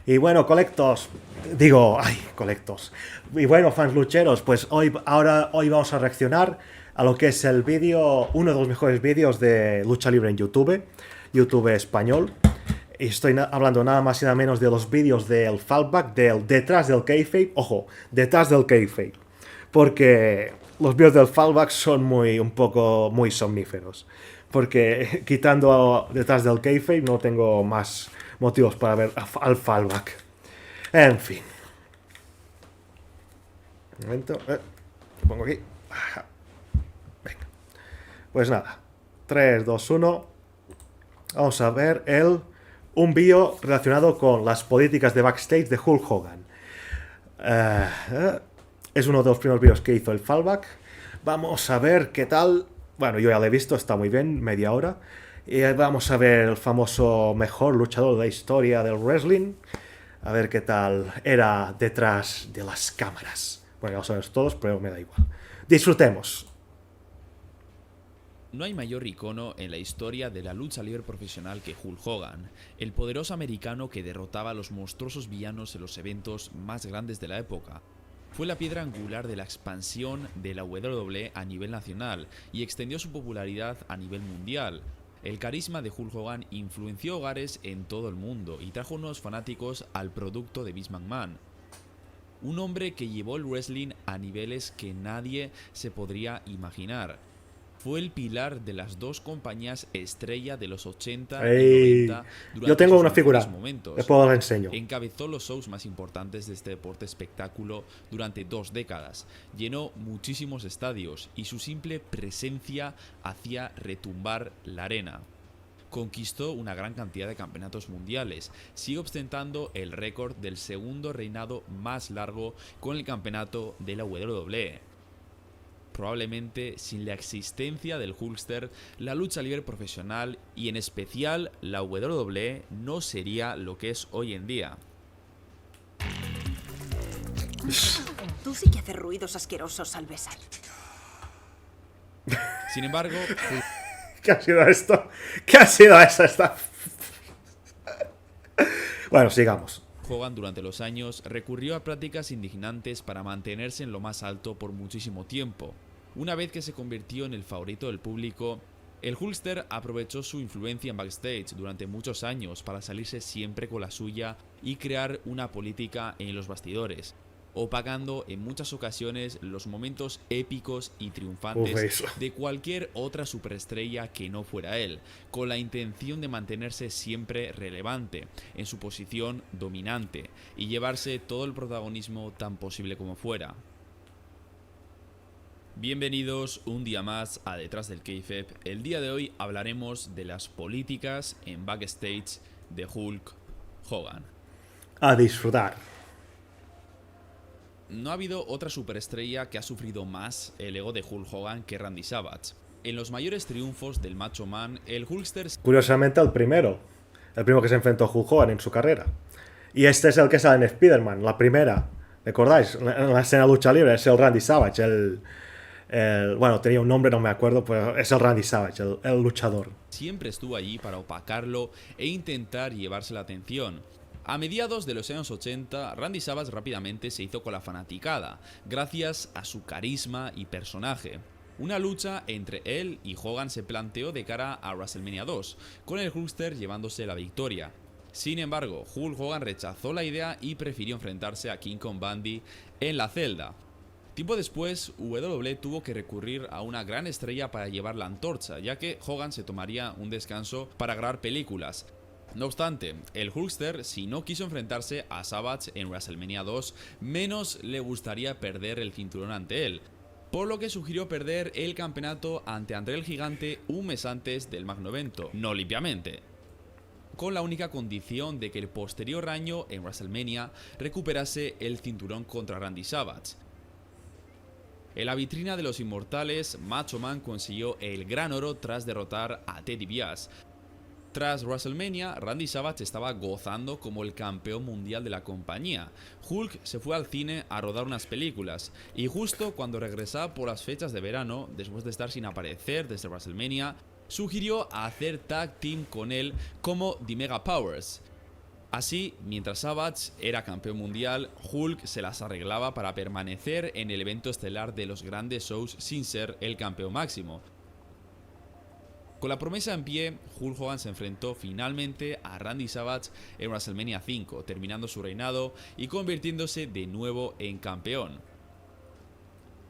Y bueno, colectos, digo, ay, colectos. Y bueno, fans lucheros, pues hoy vamos a reaccionar a lo que es el vídeo, uno de los mejores vídeos de lucha libre en YouTube, YouTube español. Y estoy hablando nada más y nada menos de los vídeos del fallback, del detrás del kayfabe, ojo, detrás del kayfabe. Porque los vídeos del fallback son muy somníferos. Porque quitando detrás del kayfabe no tengo más motivos para ver al fallback. En fin. Un momento. Lo pongo aquí. Venga. Pues nada. 3, 2, 1. Vamos a ver un vídeo relacionado con las políticas de backstage de Hulk Hogan. Es uno de los primeros vídeos que hizo el fallback. Vamos a ver qué tal. Bueno, yo ya lo he visto, está muy bien, media hora. Y vamos a ver el famoso mejor luchador de la historia del wrestling. A ver qué tal era detrás de las cámaras. Bueno, ya lo sabemos todos, pero me da igual. Disfrutemos. No hay mayor icono en la historia de la lucha libre profesional que Hulk Hogan, el poderoso americano que derrotaba a los monstruosos villanos en los eventos más grandes de la época. Fue la piedra angular de la expansión de la WWE a nivel nacional y extendió su popularidad a nivel mundial. El carisma de Hulk Hogan influenció hogares en todo el mundo y trajo nuevos fanáticos al producto de Vince McMahon. Un hombre que llevó el wrestling a niveles que nadie se podría imaginar. Fue el pilar de las dos compañías estrella de los 80 y Hey, 90 yo durante tengo sus una mejores figura. momentos. Después os la enseño. Encabezó los shows más importantes de este deporte espectáculo durante 2 décadas, llenó muchísimos estadios y su simple presencia hacía retumbar la arena. Conquistó una gran cantidad de campeonatos mundiales, sigue ostentando el récord del segundo reinado más largo con el campeonato de la WWE. Probablemente sin la existencia del Hulkster, la lucha libre profesional y en especial la WWE no sería lo que es hoy en día. Tú sí que haces ruidos asquerosos al besar. Sin embargo, ¿Qué ha sido esto? ¿Qué ha sido eso? Bueno, sigamos. Hogan durante los años recurrió a prácticas indignantes para mantenerse en lo más alto por muchísimo tiempo. Una vez que se convirtió en el favorito del público, el Hulkster aprovechó su influencia en backstage durante muchos años para salirse siempre con la suya y crear una política en los bastidores, opacando en muchas ocasiones los momentos épicos y triunfantes de cualquier otra superestrella que no fuera él, con la intención de mantenerse siempre relevante en su posición dominante y llevarse todo el protagonismo tan posible como fuera. Bienvenidos un día más a Detrás del Kayfabe. El día de hoy hablaremos de las políticas en backstage de Hulk Hogan. A disfrutar. No ha habido otra superestrella que ha sufrido más el ego de Hulk Hogan que Randy Savage. En los mayores triunfos del Macho Man, el Hulkster... Curiosamente el primero que se enfrentó a Hulk Hogan en su carrera. Y este es el que sale en Spider-Man, la primera. ¿Recordáis? En la escena de lucha libre es el Randy Savage, bueno, tenía un nombre, no me acuerdo, pero es el Randy Savage, el luchador. Siempre estuvo allí para opacarlo e intentar llevarse la atención. A mediados de los años 80, Randy Savage rápidamente se hizo con la fanaticada, gracias a su carisma y personaje. Una lucha entre él y Hogan se planteó de cara a WrestleMania 2, con el Hulkster llevándose la victoria. Sin embargo, Hulk Hogan rechazó la idea y prefirió enfrentarse a King Kong Bundy en la celda. Tiempo después, WWE tuvo que recurrir a una gran estrella para llevar la antorcha, ya que Hogan se tomaría un descanso para grabar películas. No obstante, el Hulkster, si no quiso enfrentarse a Savage en WrestleMania 2, menos le gustaría perder el cinturón ante él, por lo que sugirió perder el campeonato ante André el Gigante un mes antes del magno evento, no limpiamente, con la única condición de que el posterior año en WrestleMania recuperase el cinturón contra Randy Savage. En la vitrina de los inmortales, Macho Man consiguió el gran oro tras derrotar a Ted DiBiase. Tras WrestleMania, Randy Savage estaba gozando como el campeón mundial de la compañía. Hulk se fue al cine a rodar unas películas, y justo cuando regresaba por las fechas de verano, después de estar sin aparecer desde WrestleMania, sugirió hacer tag team con él como The Mega Powers. Así, mientras Savage era campeón mundial, Hulk se las arreglaba para permanecer en el evento estelar de los grandes shows sin ser el campeón máximo. Con la promesa en pie, Hulk Hogan se enfrentó finalmente a Randy Savage en WrestleMania 5, terminando su reinado y convirtiéndose de nuevo en campeón.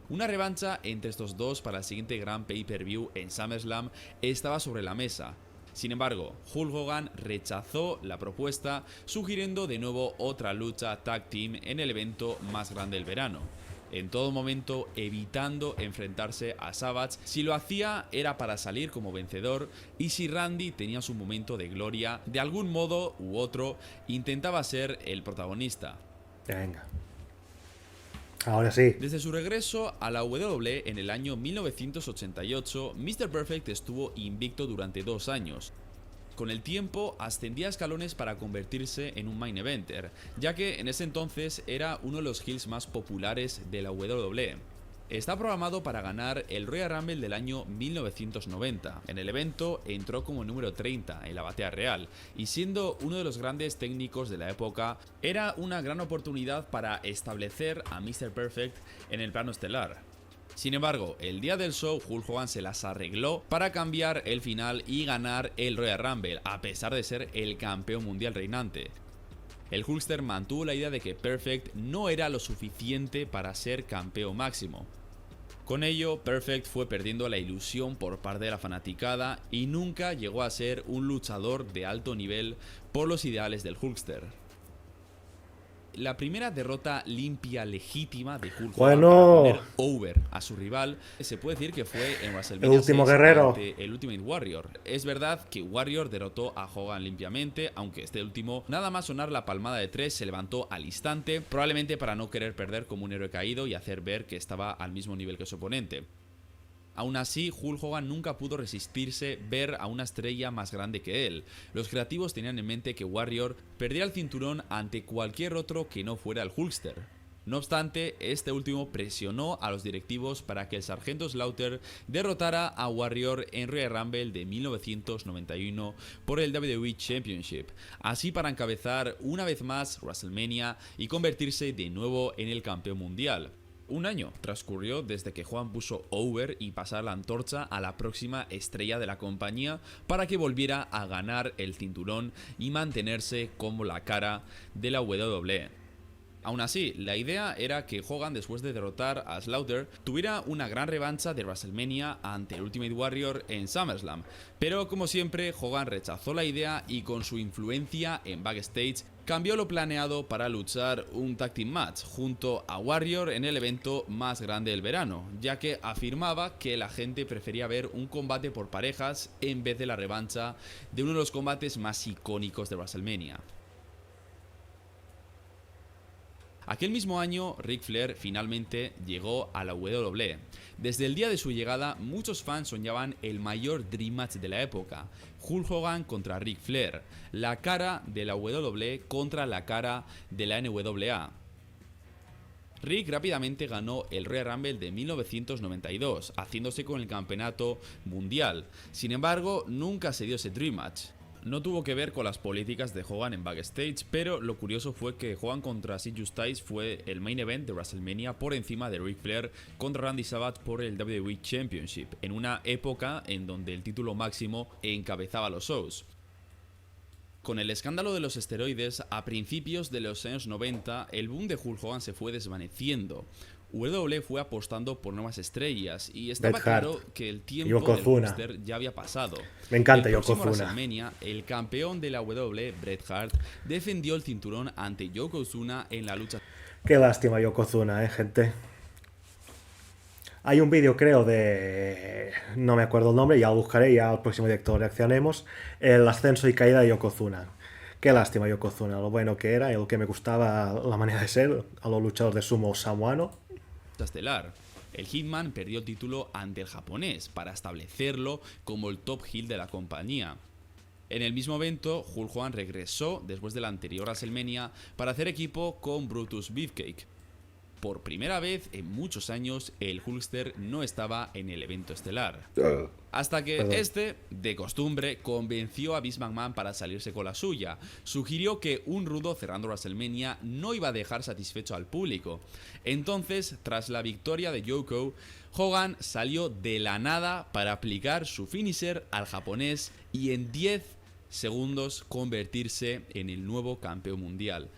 Una revancha entre estos dos para el siguiente gran pay-per-view en SummerSlam estaba sobre la mesa. Sin embargo, Hulk Hogan rechazó la propuesta, sugiriendo de nuevo otra lucha tag team en el evento más grande del verano. En todo momento evitando enfrentarse a Savage. Si lo hacía era para salir como vencedor, y si Randy tenía su momento de gloria, de algún modo u otro intentaba ser el protagonista. Venga. Ahora sí. Desde su regreso a la WWE en el año 1988, Mr. Perfect estuvo invicto durante 2 años. Con el tiempo ascendía escalones para convertirse en un main eventer, ya que en ese entonces era uno de los heels más populares de la WWE. Está programado para ganar el Royal Rumble del año 1990. En el evento entró como número 30 en la batea real, y siendo uno de los grandes técnicos de la época, era una gran oportunidad para establecer a Mr. Perfect en el plano estelar. Sin embargo, el día del show Hulk Hogan se las arregló para cambiar el final y ganar el Royal Rumble, a pesar de ser el campeón mundial reinante. El Hulkster mantuvo la idea de que Perfect no era lo suficiente para ser campeón máximo. Con ello, Perfect fue perdiendo la ilusión por parte de la fanaticada y nunca llegó a ser un luchador de alto nivel por los ideales del Hulkster. La primera derrota limpia legítima de Hulk Hogan para poner over a su rival se puede decir que fue en WrestleMania el último 6 guerrero ante el Ultimate Warrior. Es verdad que Warrior derrotó a Hogan limpiamente, aunque este último, nada más sonar la palmada de 3, se levantó al instante, probablemente para no querer perder como un héroe caído y hacer ver que estaba al mismo nivel que su oponente. Aún así, Hulk Hogan nunca pudo resistirse ver a una estrella más grande que él. Los creativos tenían en mente que Warrior perdiera el cinturón ante cualquier otro que no fuera el Hulkster. No obstante, este último presionó a los directivos para que el Sargento Slaughter derrotara a Warrior en Royal Rumble de 1991 por el WWE Championship, así para encabezar una vez más WrestleMania y convertirse de nuevo en el campeón mundial. Un año transcurrió desde que Hogan puso over y pasar la antorcha a la próxima estrella de la compañía para que volviera a ganar el cinturón y mantenerse como la cara de la WWE. Aún así, la idea era que Hogan, después de derrotar a Slaughter, tuviera una gran revancha de WrestleMania ante el Ultimate Warrior en SummerSlam, pero como siempre Hogan rechazó la idea y con su influencia en backstage cambió lo planeado para luchar un tag team match junto a Warrior en el evento más grande del verano, ya que afirmaba que la gente prefería ver un combate por parejas en vez de la revancha de uno de los combates más icónicos de WrestleMania. Aquel mismo año, Ric Flair finalmente llegó a la WWE. Desde el día de su llegada, muchos fans soñaban el mayor Dream Match de la época: Hulk Hogan contra Ric Flair, la cara de la WWE contra la cara de la NWA. Rick rápidamente ganó el Royal Rumble de 1992, haciéndose con el campeonato mundial. Sin embargo, nunca se dio ese Dream Match. No tuvo que ver con las políticas de Hogan en backstage, pero lo curioso fue que Hogan contra Sid Justice fue el main event de WrestleMania por encima de Ric Flair contra Randy Savage por el WWE Championship, en una época en donde el título máximo encabezaba los shows. Con el escándalo de los esteroides, a principios de los años 90, el boom de Hulk Hogan se fue desvaneciendo. WWE fue apostando por nuevas estrellas y estaba claro que el tiempo del Hulkster ya había pasado. Me encanta el Yokozuna. WrestleMania, el campeón de la WWE, Bret Hart, defendió el cinturón ante Yokozuna en la lucha. Qué lástima Yokozuna, gente. Hay un vídeo, creo, de... no me acuerdo el nombre, ya lo buscaré, ya al próximo directo reaccionemos. El ascenso y caída de Yokozuna. Qué lástima Yokozuna, lo bueno que era y lo que me gustaba la manera de ser a los luchadores de sumo samoano. Estelar. El Hitman perdió el título ante el japonés para establecerlo como el top heel de la compañía. En el mismo evento, Hulk Hogan regresó después de la anterior WrestleMania para hacer equipo con Brutus Beefcake. por primera vez en muchos años, el Hulkster no estaba en el evento estelar. Hasta que este, de costumbre, convenció a Vince McMahon para salirse con la suya. Sugirió que un rudo cerrando WrestleMania no iba a dejar satisfecho al público. Entonces, tras la victoria de Yoko, Hogan salió de la nada para aplicar su finisher al japonés y en 10 segundos convertirse en el nuevo campeón mundial.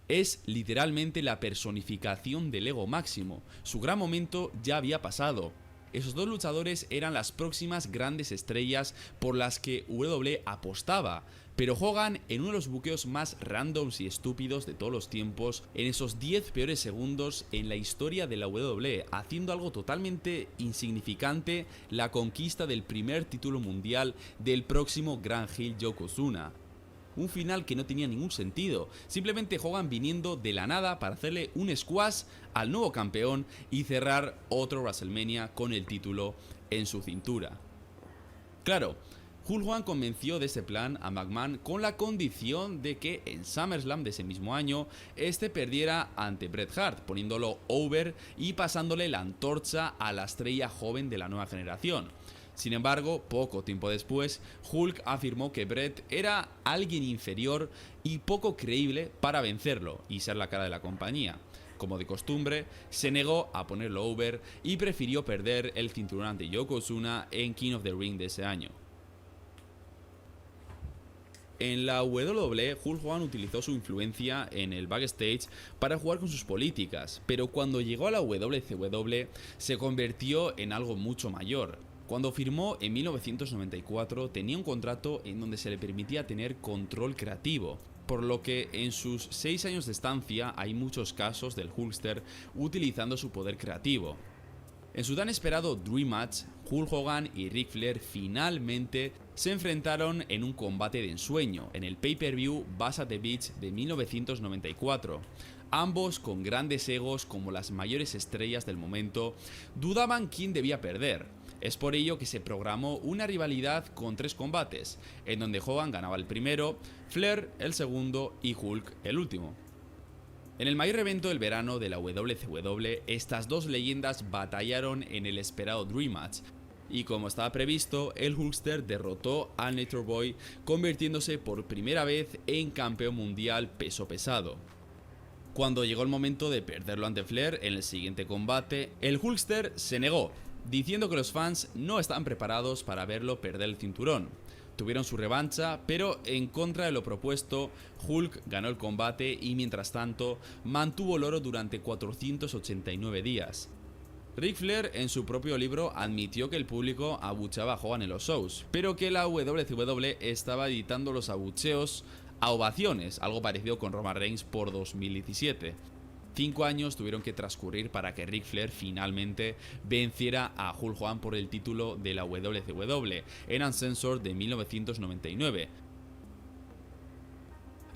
Es literalmente la personificación del ego máximo. Su gran momento ya había pasado. Esos dos luchadores eran las próximas grandes estrellas por las que WWE apostaba. Pero Hogan, en uno de los buqueos más randoms y estúpidos de todos los tiempos, en esos 10 peores segundos en la historia de la WWE, haciendo algo totalmente insignificante, la conquista del primer título mundial del próximo Gran Heel Yokozuna. Un final que no tenía ningún sentido, simplemente Hogan viniendo de la nada para hacerle un squash al nuevo campeón y cerrar otro WrestleMania con el título en su cintura. Claro, Hulk Hogan convenció de ese plan a McMahon con la condición de que en SummerSlam de ese mismo año este perdiera ante Bret Hart, poniéndolo over y pasándole la antorcha a la estrella joven de la nueva generación. Sin embargo, poco tiempo después, Hulk afirmó que Bret era alguien inferior y poco creíble para vencerlo y ser la cara de la compañía. Como de costumbre, se negó a ponerlo over y prefirió perder el cinturón ante Yokozuna en King of the Ring de ese año. En la WWE, Hulk Hogan utilizó su influencia en el backstage para jugar con sus políticas, pero cuando llegó a la WCW se convirtió en algo mucho mayor. Cuando firmó en 1994 tenía un contrato en donde se le permitía tener control creativo, por lo que en sus 6 años de estancia hay muchos casos del Hulkster utilizando su poder creativo. En su tan esperado Dream Match, Hulk Hogan y Ric Flair finalmente se enfrentaron en un combate de ensueño en el pay-per-view Bash at the Beach de 1994. Ambos, con grandes egos como las mayores estrellas del momento, dudaban quién debía perder. Es por ello que se programó una rivalidad con 3 combates, en donde Hogan ganaba el primero, Flair el segundo y Hulk el último. En el mayor evento del verano de la WCW, estas dos leyendas batallaron en el esperado Dream Match, y como estaba previsto, el Hulkster derrotó al Nature Boy, convirtiéndose por primera vez en campeón mundial peso pesado. Cuando llegó el momento de perderlo ante Flair en el siguiente combate, el Hulkster se negó, diciendo que los fans no estaban preparados para verlo perder el cinturón. Tuvieron su revancha, pero en contra de lo propuesto, Hulk ganó el combate y mientras tanto mantuvo el oro durante 489 días. Ric Flair en su propio libro admitió que el público abucheaba a Hogan en los shows, pero que la WCW estaba editando los abucheos a ovaciones, algo parecido con Roman Reigns por 2017. 5 años tuvieron que transcurrir para que Ric Flair finalmente venciera a Hulk Hogan por el título de la WCW en Uncensored de 1999.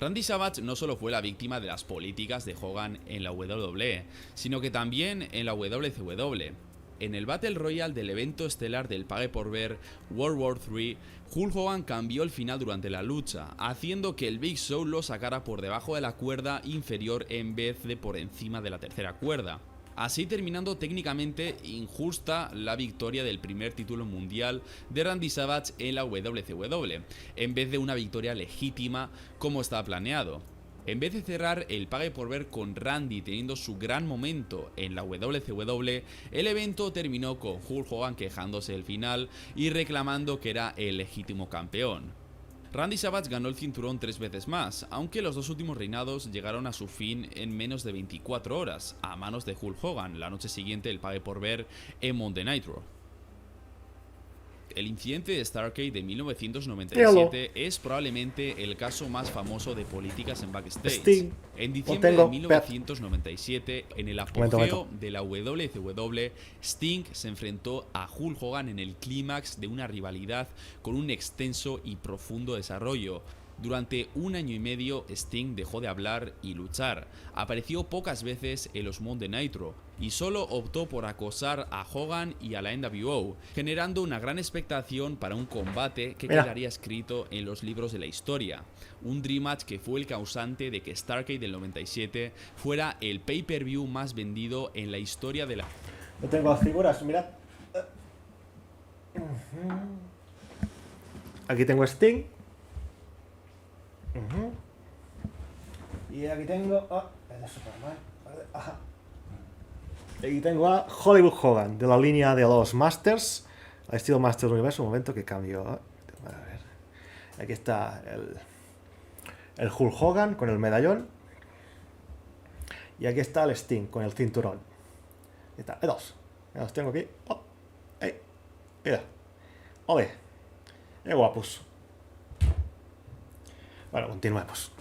Randy Savage no solo fue la víctima de las políticas de Hogan en la WWE, sino que también en la WCW. En el Battle Royale del evento estelar del Pague por Ver World War III, Hulk Hogan cambió el final durante la lucha, haciendo que el Big Show lo sacara por debajo de la cuerda inferior en vez de por encima de la tercera cuerda, así terminando técnicamente injusta la victoria del primer título mundial de Randy Savage en la WCW, en vez de una victoria legítima como estaba planeado. En vez de cerrar el Pague por Ver con Randy teniendo su gran momento en la WCW, el evento terminó con Hulk Hogan quejándose del final y reclamando que era el legítimo campeón. Randy Savage ganó el cinturón 3 veces más, aunque los 2 últimos reinados llegaron a su fin en menos de 24 horas, a manos de Hulk Hogan, la noche siguiente del Pague por Ver en Monday Night Raw. El incidente de Starrcade de 1997 es probablemente el caso más famoso de políticas en backstage. Sting. En diciembre de 1997, en el apogeo de la WCW, Sting se enfrentó a Hulk Hogan en el clímax de una rivalidad con un extenso y profundo desarrollo. Durante un año y medio, Sting dejó de hablar y luchar. Apareció pocas veces en los Monday Nitro y solo optó por acosar a Hogan y a la NWO, generando una gran expectación para un combate que quedaría escrito en los libros de la historia. Un Dream Match que fue el causante de que Starrcade del 97 fuera el pay-per-view más vendido en la historia de la... Yo tengo las figuras, mirad. Aquí tengo Sting. Y aquí tengo es de Superman. Ajá. Aquí tengo a Hollywood Hogan, de la línea de los Masters, al estilo Masters Universo. Un momento que cambio. A ver. Aquí está el Hulk Hogan con el medallón. Y aquí está el Sting con el cinturón. Ahí está, dos. Ya los tengo aquí. Oh. Hey. Mira. Ole. Qué guapos. Bueno, continuemos.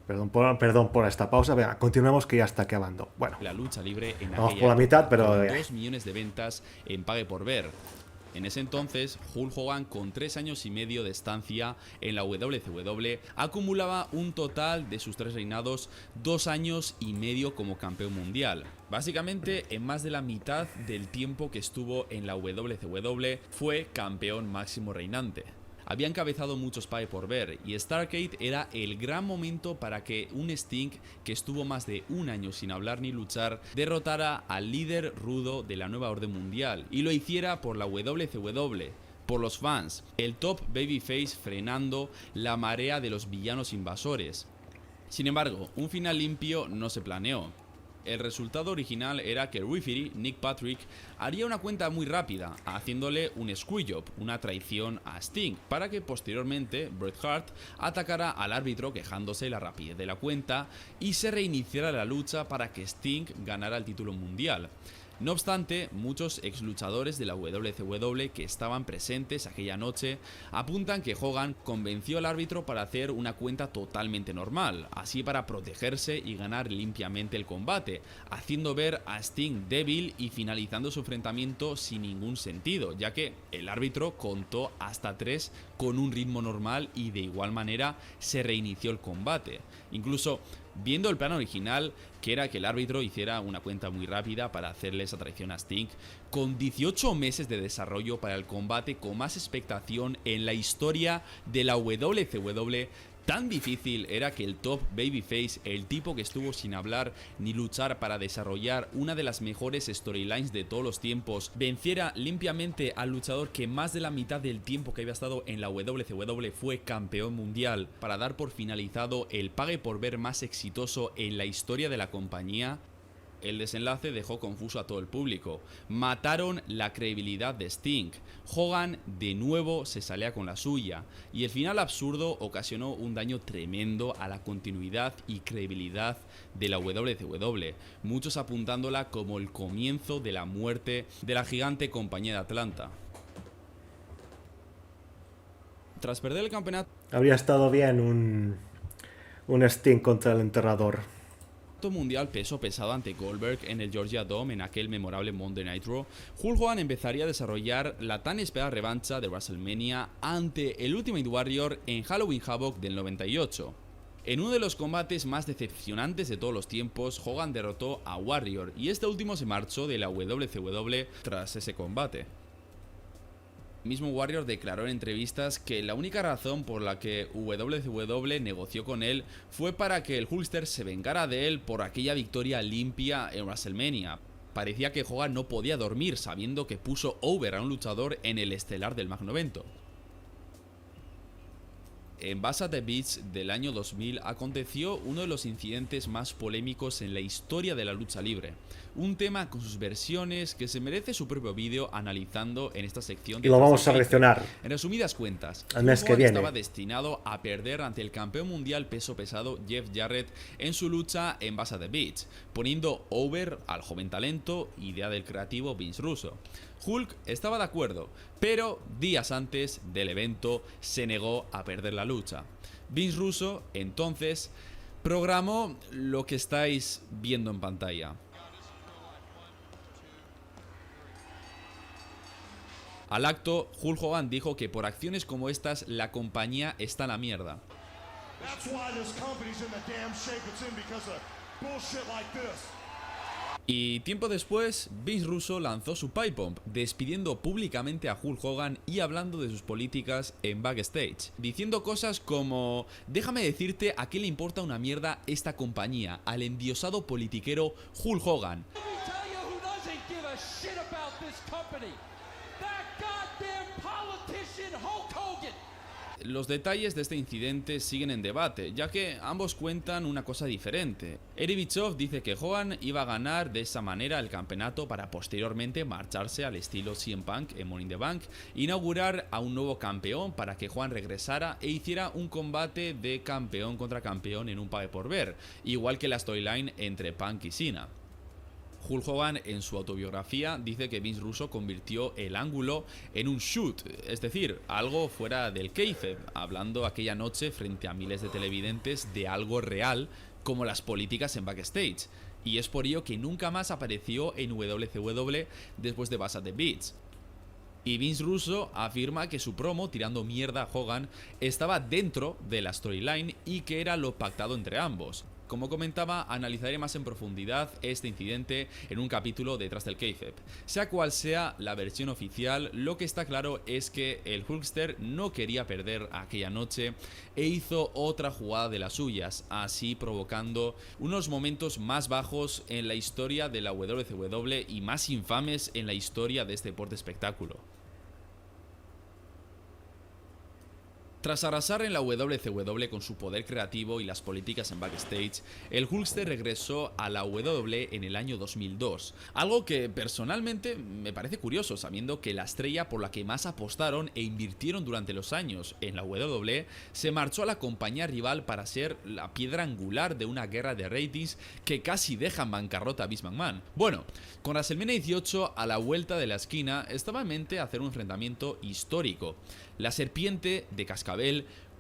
Perdón por esta pausa. Venga, continuemos que ya está acabando. Bueno, la lucha libre en vamos aquella por la mitad, pero... con 2 millones de ventas en Pague por Ver. En ese entonces, Hulk Hogan, con 3 años y medio de estancia en la WCW, acumulaba un total de sus 3 reinados 2 años y medio como campeón mundial. Básicamente, en más de la mitad del tiempo que estuvo en la WCW, fue campeón máximo reinante. Había encabezado muchos Pague por Ver y Starrcade era el gran momento para que un Sting, que estuvo más de un año sin hablar ni luchar, derrotara al líder rudo de la nueva orden mundial y lo hiciera por la WCW, por los fans, el top babyface frenando la marea de los villanos invasores. Sin embargo, un final limpio no se planeó. El resultado original era que el referee, Nick Patrick, haría una cuenta muy rápida, haciéndole un screwjob, una traición a Sting, para que posteriormente Bret Hart atacara al árbitro quejándose la rapidez de la cuenta y se reiniciara la lucha para que Sting ganara el título mundial. No obstante, muchos ex luchadores de la WCW que estaban presentes aquella noche apuntan que Hogan convenció al árbitro para hacer una cuenta totalmente normal, así para protegerse y ganar limpiamente el combate, haciendo ver a Sting débil y finalizando su enfrentamiento sin ningún sentido, ya que el árbitro contó hasta 3 con un ritmo normal y de igual manera se reinició el combate. Incluso viendo el plan original, que era que el árbitro hiciera una cuenta muy rápida para hacerle esa traición a Sting, con 18 meses de desarrollo para el combate con más expectación en la historia de la WCW, tan difícil era que el top babyface, el tipo que estuvo sin hablar ni luchar para desarrollar una de las mejores storylines de todos los tiempos, venciera limpiamente al luchador que más de la mitad del tiempo que había estado en la WCW fue campeón mundial, para dar por finalizado el Pague por Ver más exitoso en la historia de la compañía. El desenlace dejó confuso a todo el público. Mataron la credibilidad de Sting. Hogan de nuevo se salía con la suya. Y el final absurdo ocasionó un daño tremendo a la continuidad y credibilidad de la WCW. Muchos apuntándola como el comienzo de la muerte de la gigante compañía de Atlanta. Tras perder el campeonato Habría estado bien un Sting contra el enterrador mundial peso pesado ante Goldberg en el Georgia Dome en aquel memorable Monday Night Raw, Hulk Hogan empezaría a desarrollar la tan esperada revancha de WrestleMania ante el Ultimate Warrior en Halloween Havoc del 98. En uno de los combates más decepcionantes de todos los tiempos, Hogan derrotó a Warrior y este último se marchó de la WCW tras ese combate. Mismo Warrior declaró en entrevistas que la única razón por la que WCW negoció con él fue para que el Hulkster se vengara de él por aquella victoria limpia en WrestleMania. Parecía que Hogan no podía dormir sabiendo que puso over a un luchador en el estelar del magno evento. En Bash at the Beach del año 2000 aconteció uno de los incidentes más polémicos en la historia de la lucha libre. Un tema con sus versiones que se merece su propio vídeo analizando en esta sección. Y lo vamos a reaccionar. En resumidas cuentas, el mes que viene estaba destinado a perder ante el campeón mundial peso pesado Jeff Jarrett en su lucha en Bash at the Beach, poniendo over al joven talento, idea del creativo Vince Russo. Hulk estaba de acuerdo, pero días antes del evento se negó a perder la lucha. Vince Russo entonces programó lo que estáis viendo en pantalla. Al acto, Hulk Hogan dijo que por acciones como estas la compañía está en la mierda. Y tiempo después, Vince Russo lanzó su pipe bomb, despidiendo públicamente a Hulk Hogan y hablando de sus políticas en backstage, diciendo cosas como: déjame decirte a qué le importa una mierda esta compañía, al endiosado politiquero Hulk Hogan. Los detalles de este incidente siguen en debate, ya que ambos cuentan una cosa diferente. Eric Bischoff dice que Hogan iba a ganar de esa manera el campeonato para posteriormente marcharse al estilo CM Punk en Money in the Bank, inaugurar a un nuevo campeón para que Hogan regresara e hiciera un combate de campeón contra campeón en un pague por ver, igual que la storyline entre Punk y Cena. Hulk Hogan en su autobiografía dice que Vince Russo convirtió el ángulo en un shoot, es decir, algo fuera del kayfabe, hablando aquella noche frente a miles de televidentes de algo real como las políticas en backstage, y es por ello que nunca más apareció en WCW después de Bash at the Beach. Y Vince Russo afirma que su promo tirando mierda a Hogan estaba dentro de la storyline y que era lo pactado entre ambos. Como comentaba, analizaré más en profundidad este incidente en un capítulo detrás del kayfabe. Sea cual sea la versión oficial, lo que está claro es que el Hulkster no quería perder aquella noche e hizo otra jugada de las suyas, así provocando unos momentos más bajos en la historia de la WCW y más infames en la historia de este deporte espectáculo. Tras arrasar en la WCW con su poder creativo y las políticas en backstage, el Hulkster regresó a la WWE en el año 2002, algo que personalmente me parece curioso, sabiendo que la estrella por la que más apostaron e invirtieron durante los años en la WWE se marchó a la compañía rival para ser la piedra angular de una guerra de ratings que casi deja en bancarrota a Vince McMahon. Bueno, con WrestleMania 18 a la vuelta de la esquina estaba en mente hacer un enfrentamiento histórico: la serpiente de cascabel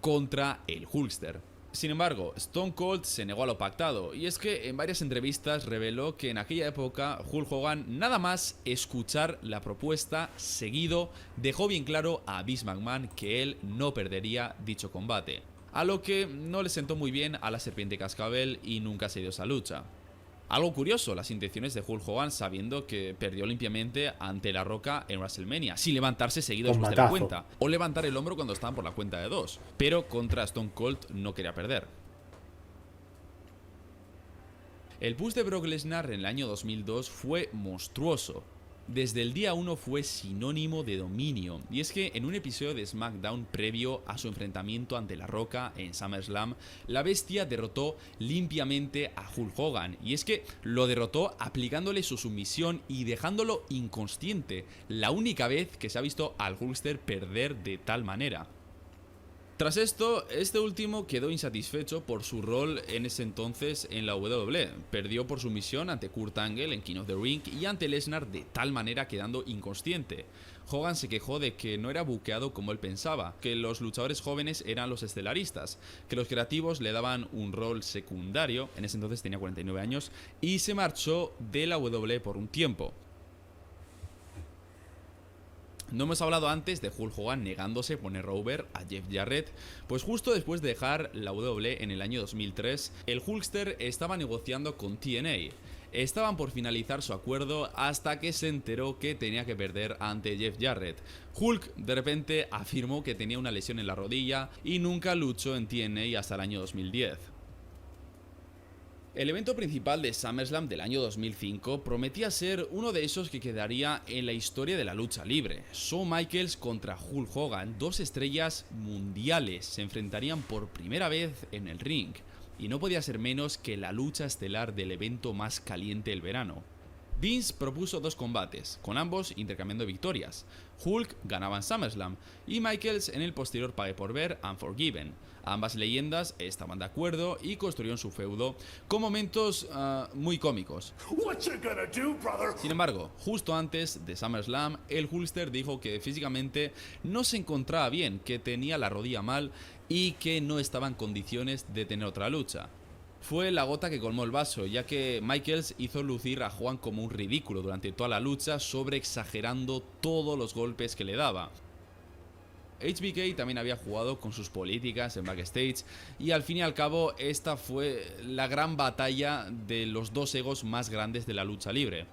contra el Hulkster. Sin embargo, Stone Cold se negó a lo pactado, y es que en varias entrevistas reveló que en aquella época Hulk Hogan, nada más escuchar la propuesta seguido, dejó bien claro a Vince McMahon que él no perdería dicho combate, a lo que no le sentó muy bien a la serpiente cascabel y nunca se dio esa lucha. Algo curioso, las intenciones de Hulk Hogan sabiendo que perdió limpiamente ante La Roca en WrestleMania, sin levantarse seguido después de la cuenta, o levantar el hombro cuando estaban por la cuenta de 2, pero contra Stone Cold no quería perder. El push de Brock Lesnar en el año 2002 fue monstruoso. Desde el día 1 fue sinónimo de dominio, y es que en un episodio de SmackDown previo a su enfrentamiento ante La Roca en SummerSlam, la bestia derrotó limpiamente a Hulk Hogan, y es que lo derrotó aplicándole su sumisión y dejándolo inconsciente, la única vez que se ha visto al Hulkster perder de tal manera. Tras esto, este último quedó insatisfecho por su rol en ese entonces en la WWE. Perdió por sumisión ante Kurt Angle en King of the Ring y ante Lesnar de tal manera quedando inconsciente. Hogan se quejó de que no era buqueado como él pensaba, que los luchadores jóvenes eran los estelaristas, que los creativos le daban un rol secundario, en ese entonces tenía 49 años, y se marchó de la WWE por un tiempo. No hemos hablado antes de Hulk Hogan negándose a poner over a Jeff Jarrett, pues justo después de dejar la WWE en el año 2003, el Hulkster estaba negociando con TNA. Estaban por finalizar su acuerdo hasta que se enteró que tenía que perder ante Jeff Jarrett. Hulk de repente afirmó que tenía una lesión en la rodilla y nunca luchó en TNA hasta el año 2010. El evento principal de SummerSlam del año 2005 prometía ser uno de esos que quedaría en la historia de la lucha libre. Shawn Michaels contra Hulk Hogan, dos estrellas mundiales, se enfrentarían por primera vez en el ring, y no podía ser menos que la lucha estelar del evento más caliente del verano. Vince propuso dos combates, con ambos intercambiando victorias. Hulk ganaba en SummerSlam y Michaels en el posterior pague por ver Unforgiven. Ambas leyendas estaban de acuerdo y construyeron su feudo con momentos muy cómicos. Sin embargo, justo antes de SummerSlam, el Hulkster dijo que físicamente no se encontraba bien, que tenía la rodilla mal y que no estaba en condiciones de tener otra lucha. Fue la gota que colmó el vaso, ya que Michaels hizo lucir a Hogan como un ridículo durante toda la lucha, sobreexagerando todos los golpes que le daba. HBK también había jugado con sus políticas en backstage y al fin y al cabo esta fue la gran batalla de los dos egos más grandes de la lucha libre.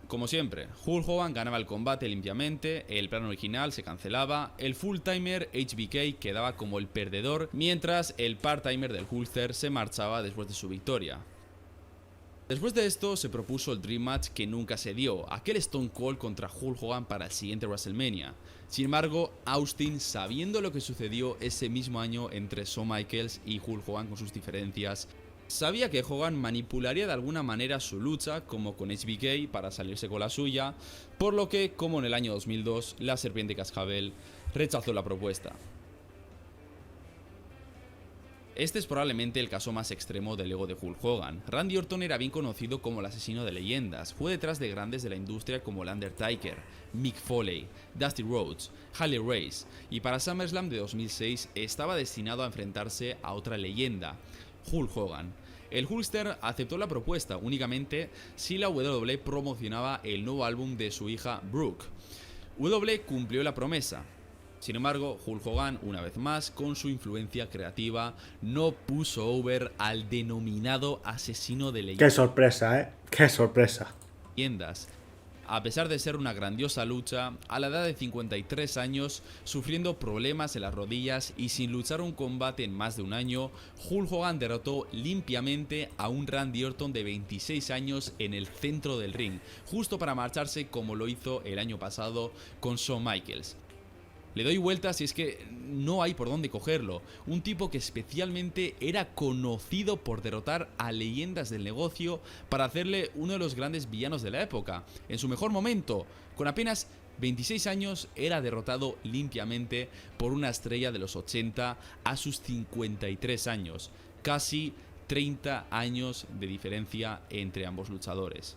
Como siempre, Hulk Hogan ganaba el combate limpiamente, el plan original se cancelaba, el full-timer HBK quedaba como el perdedor, mientras el part-timer del Hulkster se marchaba después de su victoria. Después de esto se propuso el Dream Match que nunca se dio, aquel Stone Cold contra Hulk Hogan para el siguiente WrestleMania. Sin embargo, Austin, sabiendo lo que sucedió ese mismo año entre Shawn Michaels y Hulk Hogan con sus diferencias, sabía que Hogan manipularía de alguna manera su lucha, como con HBK, para salirse con la suya, por lo que, como en el año 2002, la Serpiente Cascabel rechazó la propuesta. Este es probablemente el caso más extremo del ego de Hulk Hogan. Randy Orton era bien conocido como el asesino de leyendas, fue detrás de grandes de la industria como el Undertaker, Mick Foley, Dusty Rhodes, Harley Race, y para SummerSlam de 2006 estaba destinado a enfrentarse a otra leyenda, Hulk Hogan. El Hulkster aceptó la propuesta únicamente si la WWE promocionaba el nuevo álbum de su hija Brooke. WWE cumplió la promesa. Sin embargo, Hulk Hogan, una vez más, con su influencia creativa, no puso over al denominado asesino de leyendas. ¡Qué sorpresa, eh! ¡Qué sorpresa! A pesar de ser una grandiosa lucha, a la edad de 53 años, sufriendo problemas en las rodillas y sin luchar un combate en más de un año, Hulk Hogan derrotó limpiamente a un Randy Orton de 26 años en el centro del ring, justo para marcharse como lo hizo el año pasado con Shawn Michaels. Le doy vueltas y es que no hay por dónde cogerlo. Un tipo que especialmente era conocido por derrotar a leyendas del negocio para hacerle uno de los grandes villanos de la época. En su mejor momento, con apenas 26 años, era derrotado limpiamente por una estrella de los 80 a sus 53 años. Casi 30 años de diferencia entre ambos luchadores.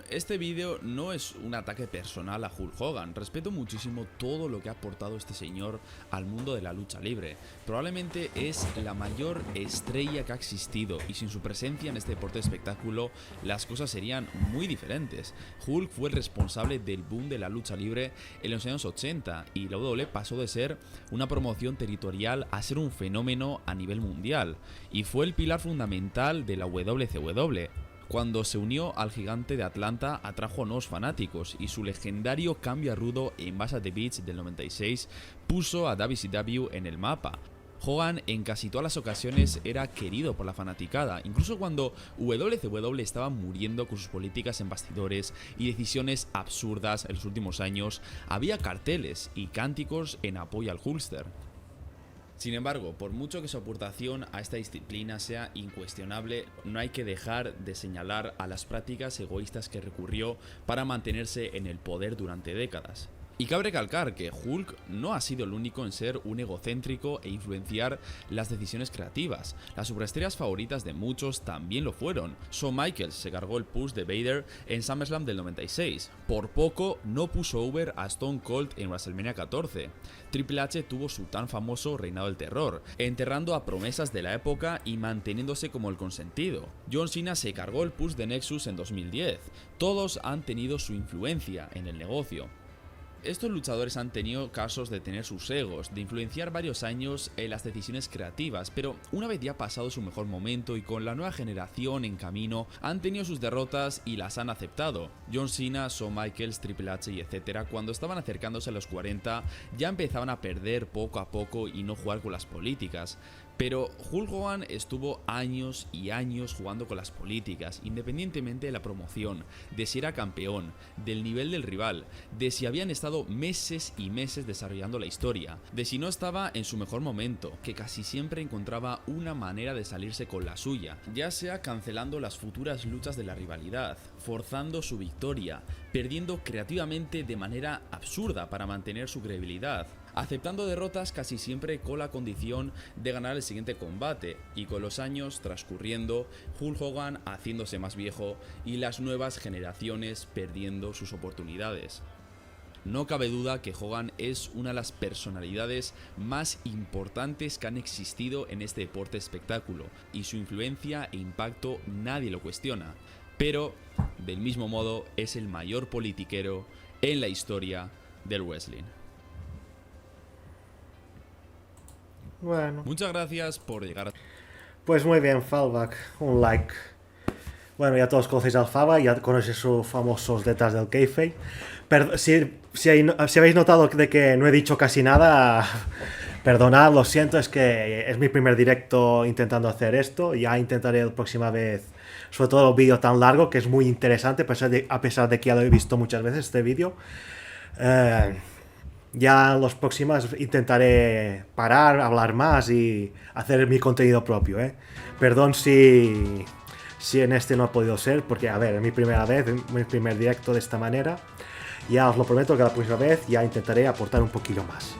Este vídeo no es un ataque personal a Hulk Hogan, respeto muchísimo todo lo que ha aportado este señor al mundo de la lucha libre. Probablemente es la mayor estrella que ha existido y sin su presencia en este deporte de espectáculo las cosas serían muy diferentes. Hulk fue el responsable del boom de la lucha libre en los años 80 y la WWE pasó de ser una promoción territorial a ser un fenómeno a nivel mundial y fue el pilar fundamental de la WCW. Cuando se unió al gigante de Atlanta atrajo a nuevos fanáticos y su legendario cambio a rudo en Bash at the Beach del 96 puso a WCW en el mapa. Hogan en casi todas las ocasiones era querido por la fanaticada, incluso cuando WCW estaba muriendo con sus políticas en bastidores y decisiones absurdas en los últimos años, había carteles y cánticos en apoyo al Hulkster. Sin embargo, por mucho que su aportación a esta disciplina sea incuestionable, no hay que dejar de señalar a las prácticas egoístas que recurrió para mantenerse en el poder durante décadas. Y cabe recalcar que Hulk no ha sido el único en ser un egocéntrico e influenciar las decisiones creativas. Las superestrellas favoritas de muchos también lo fueron. Shawn Michaels se cargó el push de Vader en SummerSlam del 96. Por poco no puso over a Stone Cold en WrestleMania 14. Triple H tuvo su tan famoso reinado del terror, enterrando a promesas de la época y manteniéndose como el consentido. John Cena se cargó el push de Nexus en 2010. Todos han tenido su influencia en el negocio. Estos luchadores han tenido casos de tener sus egos, de influenciar varios años en las decisiones creativas, pero una vez ya pasado su mejor momento y con la nueva generación en camino, han tenido sus derrotas y las han aceptado. John Cena, Shawn Michaels, Triple H y etcétera, cuando estaban acercándose a los 40, ya empezaban a perder poco a poco y no jugar con las políticas. Pero Hulk Hogan estuvo años y años jugando con las políticas, independientemente de la promoción, de si era campeón, del nivel del rival, de si habían estado meses y meses desarrollando la historia, de si no estaba en su mejor momento, que casi siempre encontraba una manera de salirse con la suya, ya sea cancelando las futuras luchas de la rivalidad, forzando su victoria, perdiendo creativamente de manera absurda para mantener su credibilidad, aceptando derrotas casi siempre con la condición de ganar el siguiente combate, y con los años transcurriendo, Hulk Hogan haciéndose más viejo y las nuevas generaciones perdiendo sus oportunidades. No cabe duda que Hogan es una de las personalidades más importantes que han existido en este deporte espectáculo, y su influencia e impacto nadie lo cuestiona, pero del mismo modo es el mayor politiquero en la historia del wrestling. Bueno. Muchas gracias por llegar. Pues muy bien, Fallback, un like. Bueno, ya todos conocéis al Faba, ya conocéis sus famosos detrás del kayfabe. Si habéis notado de que no he dicho casi nada, perdonad, lo siento, es que es mi primer directo intentando hacer esto. Ya intentaré la próxima vez, sobre todo el vídeo tan largo, que es muy interesante, a pesar de que ya lo he visto muchas veces este vídeo. Ya en los próximos intentaré parar, hablar más y hacer mi contenido propio. Perdón si en este no ha podido ser, porque a ver, es mi primera vez, mi primer directo de esta manera. Ya os lo prometo que la próxima vez ya intentaré aportar un poquillo más.